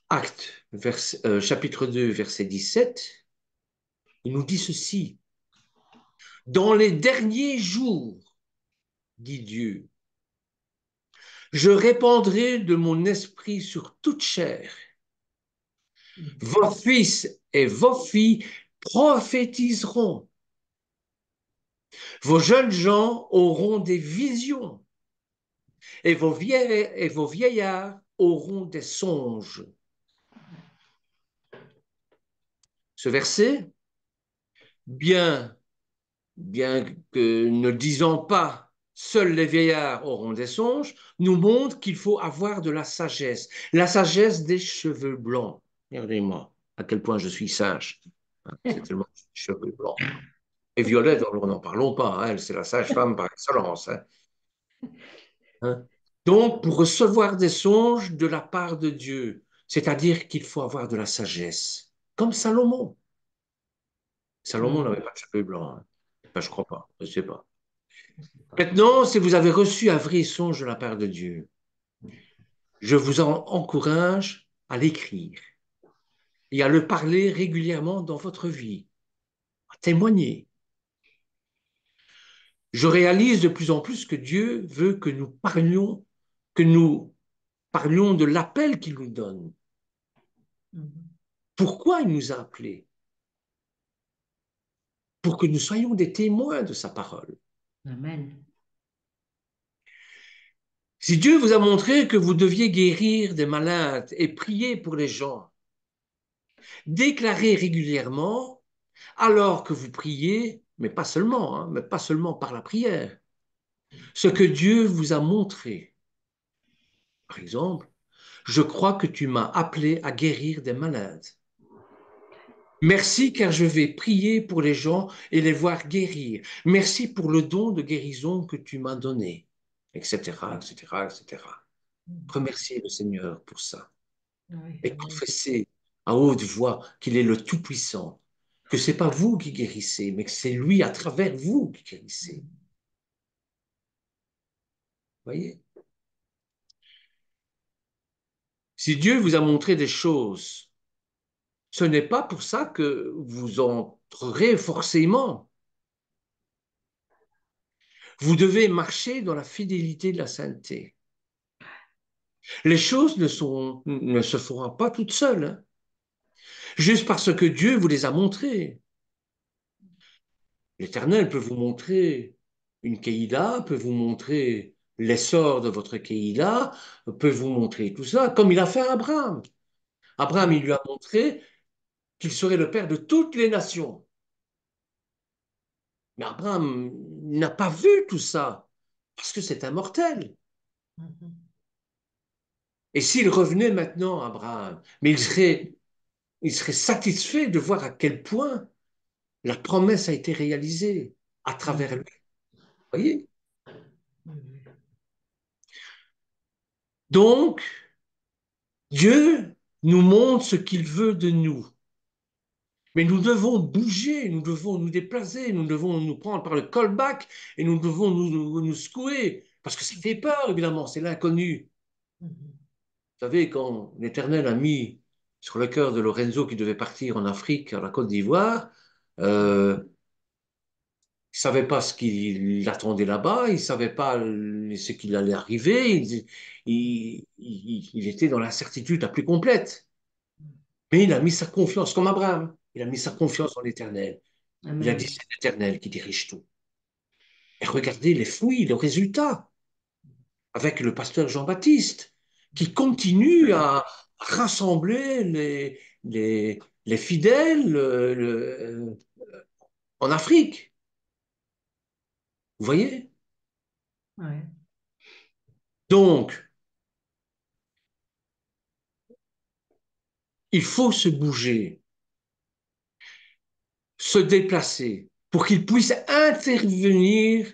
Speaker 1: Actes, chapitre 2, verset 17, il nous dit ceci. Dans les derniers jours, dit Dieu, je répandrai de mon esprit sur toute chair. Vos fils et vos filles prophétiseront. Vos jeunes gens auront des visions et vos vieillards auront des songes. Ce verset, bien, bien que ne disant pas seuls les vieillards auront des songes, nous montre qu'il faut avoir de la sagesse des cheveux blancs. Regardez-moi à quel point je suis sage. C'est tellement cheveux blancs. Et Violette, n'en parlons pas, hein, elle, c'est la sage-femme par excellence. Hein. Hein. Donc, pour recevoir des songes de la part de Dieu, c'est-à-dire qu'il faut avoir de la sagesse, comme Salomon. Salomon
Speaker 2: Mhm.
Speaker 1: n'avait pas de cheveux blancs. Hein. Enfin, je crois pas, je ne sais pas. Maintenant, si vous avez reçu un vrai songe de la part de Dieu, je vous encourage à l'écrire et à le parler régulièrement dans votre vie, à témoigner. Je réalise de plus en plus que Dieu veut que nous parlions de l'appel qu'il nous donne.
Speaker 2: Mhm.
Speaker 1: Pourquoi il nous a appelés? Pour que nous soyons des témoins de sa parole.
Speaker 2: Amen.
Speaker 1: Si Dieu vous a montré que vous deviez guérir des malades et prier pour les gens, déclarez régulièrement, alors que vous priez, mais pas seulement, hein, mais pas seulement par la prière, ce que Dieu vous a montré. Par exemple, je crois que tu m'as appelé à guérir des malades. Merci car je vais prier pour les gens et les voir guérir. Merci pour le don de guérison que tu m'as donné, etc., etc., etc. Remerciez le Seigneur pour ça
Speaker 2: Oui,
Speaker 1: et
Speaker 2: oui.
Speaker 1: confessez à haute voix qu'il est le Tout-Puissant, que c'est pas vous qui guérissez, mais que c'est lui à travers vous qui guérissez. Voyez? Si Dieu vous a montré des choses, ce n'est pas pour ça que vous entrerez forcément. Vous devez marcher dans la fidélité de la sainteté. Les choses ne se feront pas toutes seules, hein, juste parce que Dieu vous les a montrées. L'Éternel peut vous montrer une Keïla, peut vous montrer l'essor de votre Keïla, peut vous montrer tout ça, comme il a fait à Abraham. Abraham, il lui a montré qu'il serait le père de toutes les nations. Mais Abraham n'a pas vu tout ça, parce que c'est un mortel.
Speaker 2: Mhm.
Speaker 1: Et s'il revenait maintenant, Abraham, mais il serait satisfait de voir à quel point la promesse a été réalisée à travers lui.
Speaker 2: Mhm.
Speaker 1: Vous voyez?
Speaker 2: Mhm.
Speaker 1: Donc, Dieu nous montre ce qu'il veut de nous. Mais nous devons bouger, nous devons nous déplacer, nous devons nous prendre par le callback et nous devons nous secouer. Parce que ça fait peur, évidemment, c'est l'inconnu.
Speaker 2: Mhm.
Speaker 1: Vous savez, quand l'Éternel a mis sur le cœur de Lorenzo qui devait partir en Afrique, à la Côte d'Ivoire. Euh, il savait pas ce qui l'attendait là-bas, il savait pas ce qui allait arriver, il était dans l'incertitude la plus complète. Mais il a mis sa confiance, comme Abraham, il a mis sa confiance en l'Éternel. Il a dit,
Speaker 2: Amen.
Speaker 1: c'est l'Éternel qui dirige tout. Et regardez les fruits, le résultat, avec le pasteur Jean-Baptiste, qui continue à rassembler les fidèles en Afrique. Vous voyez?
Speaker 2: Ouais.
Speaker 1: Donc, il faut se bouger, se déplacer, pour qu'il puisse intervenir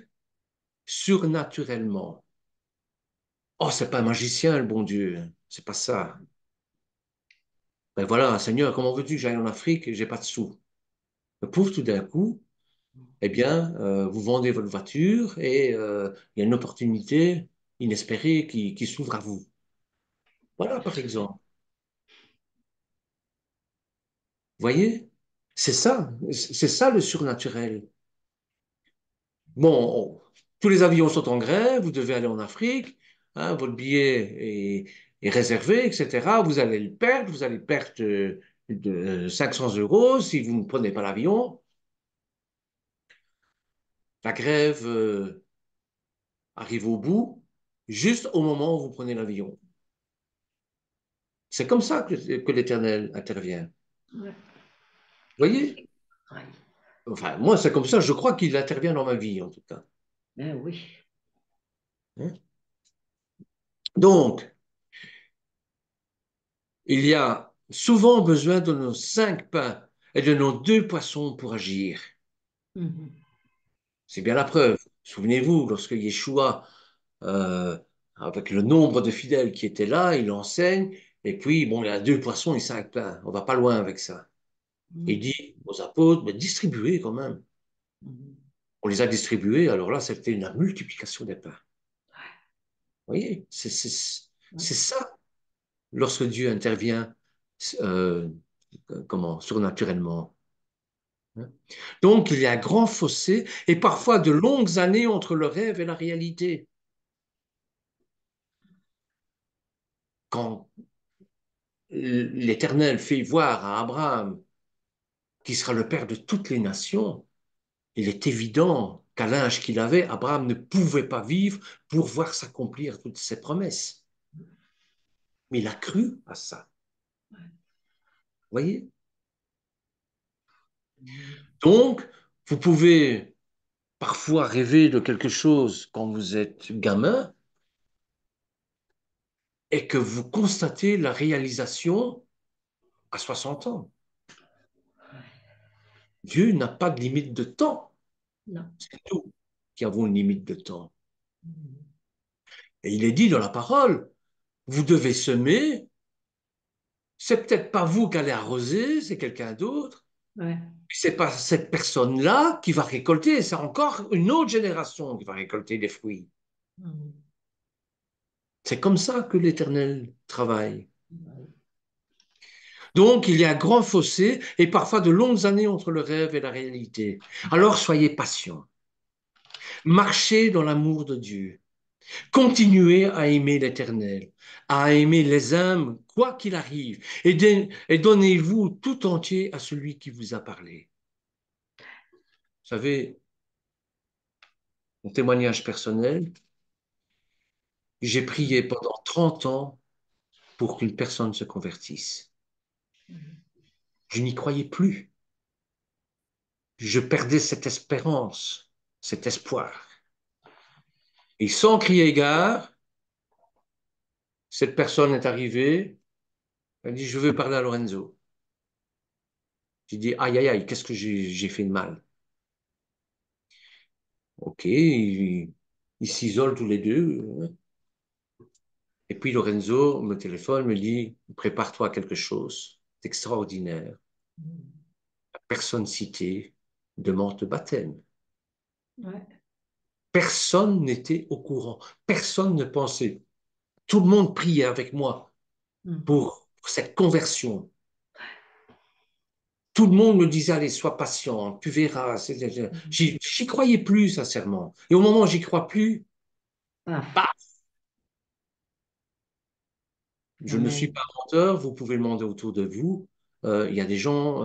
Speaker 1: surnaturellement. Oh, c'est pas un magicien, le bon Dieu. C'est pas ça. Ben voilà, Seigneur, comment veux-tu que j'aille en Afrique et j'ai pas de sous? Pour tout d'un coup, eh bien, vous vendez votre voiture et il y a une opportunité inespérée qui s'ouvre à vous. Voilà, par exemple. Vous voyez? C'est ça le surnaturel. Bon, tous les avions sont en grève, vous devez aller en Afrique, hein, votre billet est réservé, etc. Vous allez perdre de 500 euros si vous ne prenez pas l'avion. La grève arrive au bout, juste au moment où vous prenez l'avion. C'est comme ça que l'Éternel intervient.
Speaker 2: Ouais.
Speaker 1: Vous voyez?
Speaker 2: Ouais.
Speaker 1: Enfin, moi, c'est comme ça, je crois qu'il intervient dans ma vie, en tout cas.
Speaker 2: Ben oui.
Speaker 1: Hein. Donc, il y a souvent besoin de nos 5 pains et de nos 2 poissons pour agir.
Speaker 2: Mhm.
Speaker 1: C'est bien la preuve. Souvenez-vous, lorsque Yeshua, euh, avec le nombre de fidèles qui étaient là, il enseigne, et puis, bon, il y a 2 poissons et 5 pains. On va pas loin avec ça. Il
Speaker 2: Mhm.
Speaker 1: dit aux apôtres, mais distribuez quand même.
Speaker 2: Mhm.
Speaker 1: On les a distribués, alors là, c'était la multiplication des pains. Vous voyez,
Speaker 2: Ouais.
Speaker 1: c'est ça lorsque Dieu intervient, euh, comment, surnaturellement. Hein. Donc, il y a un grand fossé et parfois de longues années entre le rêve et la réalité. Quand l'Éternel fait voir à Abraham qui sera le père de toutes les nations, il est évident qu'à l'âge qu'il avait, Abraham ne pouvait pas vivre pour voir s'accomplir toutes ses promesses. Mais il a cru à ça. Vous voyez?
Speaker 2: Mhm.
Speaker 1: Donc, vous pouvez parfois rêver de quelque chose quand vous êtes gamin et que vous constatez la réalisation à 60 ans. Dieu n'a pas de limite de temps.
Speaker 2: Non.
Speaker 1: C'est nous qui avons une limite de temps.
Speaker 2: Mhm.
Speaker 1: Et il est dit dans la parole, vous devez semer, c'est peut-être pas vous qui allez arroser, c'est quelqu'un d'autre.
Speaker 2: Ouais.
Speaker 1: C'est pas cette personne-là qui va récolter, c'est encore une autre génération qui va récolter des fruits.
Speaker 2: Mhm.
Speaker 1: C'est comme ça que l'Éternel travaille.
Speaker 2: Ouais.
Speaker 1: Donc, il y a un grand fossé et parfois de longues années entre le rêve et la réalité. Alors, soyez patients. Marchez dans l'amour de Dieu. Continuez à aimer l'Éternel, à aimer les âmes, quoi qu'il arrive, et donnez-vous tout entier à celui qui vous a parlé. Vous savez, mon témoignage personnel, j'ai prié pendant 30 ans pour qu'une personne se convertisse. Je n'y croyais plus. Je perdais cette espérance, cet espoir. Et sans crier gare, cette personne est arrivée, elle dit, je veux parler à Lorenzo. J'ai dit, aïe, aïe, aïe, qu'est-ce que j'ai fait de mal? Ok, ils s'isolent tous les deux. Et puis Lorenzo me téléphone, me dit, prépare-toi à quelque chose d'extraordinaire.
Speaker 2: Mhm.
Speaker 1: La personne citée demande le baptême.
Speaker 2: Ouais.
Speaker 1: Personne n'était au courant. Personne ne pensait. Tout le monde priait avec moi
Speaker 2: Mhm.
Speaker 1: pour cette conversion. Tout le monde me disait, allez, sois patient, tu verras. J'y croyais plus, sincèrement. Et au moment où j'y crois plus,
Speaker 2: Paf.
Speaker 1: bah, je ne suis
Speaker 2: Amen.
Speaker 1: pas menteur, vous pouvez le demander autour de vous. Il y a des gens,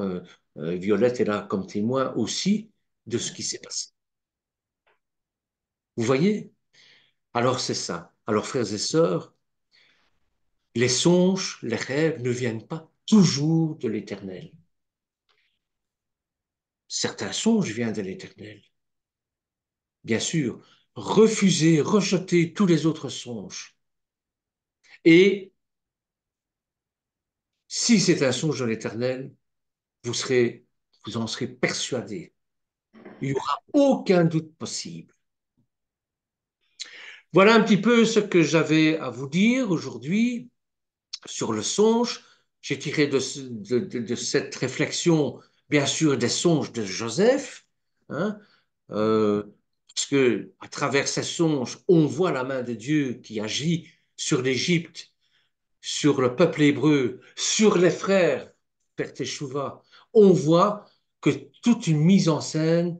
Speaker 1: Violette est là comme témoin aussi de ce qui s'est passé. Vous voyez? Alors c'est ça. Alors frères et sœurs, les songes, les rêves ne viennent pas toujours de l'Éternel. Certains songes viennent de l'Éternel. Bien sûr, refusez, rejetez tous les autres songes. Et si c'est un songe de l'Éternel, vous en serez persuadé. Il n'y aura aucun doute possible. Voilà un petit peu ce que j'avais à vous dire aujourd'hui sur le songe. J'ai tiré de cette réflexion, bien sûr, des songes de Joseph, hein, euh, parce que à travers ces songes, on voit la main de Dieu qui agit sur l'Égypte, sur le peuple hébreu, sur les frères, Père Teshuvah. On voit que toute une mise en scène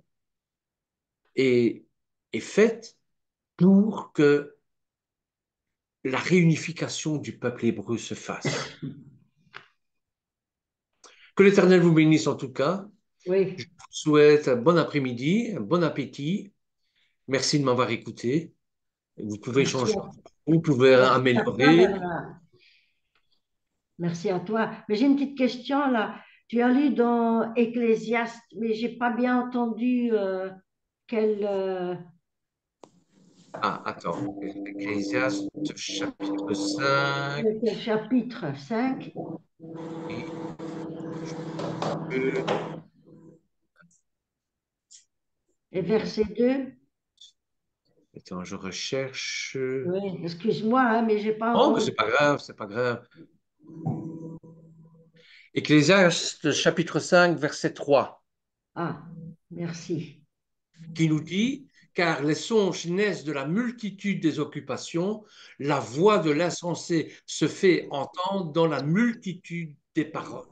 Speaker 1: est, est faite pour que la réunification du peuple hébreu se fasse. Que l'Éternel vous bénisse en tout cas. Je
Speaker 2: Oui.
Speaker 1: vous souhaite un bon après-midi, un bon appétit. Merci de m'avoir écouté. Vous pouvez
Speaker 2: Merci
Speaker 1: changer,
Speaker 2: à,
Speaker 1: vous pouvez
Speaker 2: merci à toi,
Speaker 1: améliorer.
Speaker 2: Bernard. Merci à toi. Mais j'ai une petite question là. Tu as lu dans Ecclésiaste, mais j'ai pas bien entendu quel,
Speaker 1: Ah, attends. Ecclésiaste, chapitre 5.
Speaker 2: quel chapitre 5
Speaker 1: Et
Speaker 2: et verset 2.
Speaker 1: attends, je recherche.
Speaker 2: Oui, excuse-moi, hein, mais j'ai pas
Speaker 1: Oh, mais
Speaker 2: entendu.
Speaker 1: c'est pas grave, c'est pas grave. Ecclésiaste, chapitre 5, verset 3,
Speaker 2: Ah, merci.
Speaker 1: qui nous dit, car les songes naissent de la multitude des occupations, la voix de l'insensé se fait entendre dans la multitude des paroles.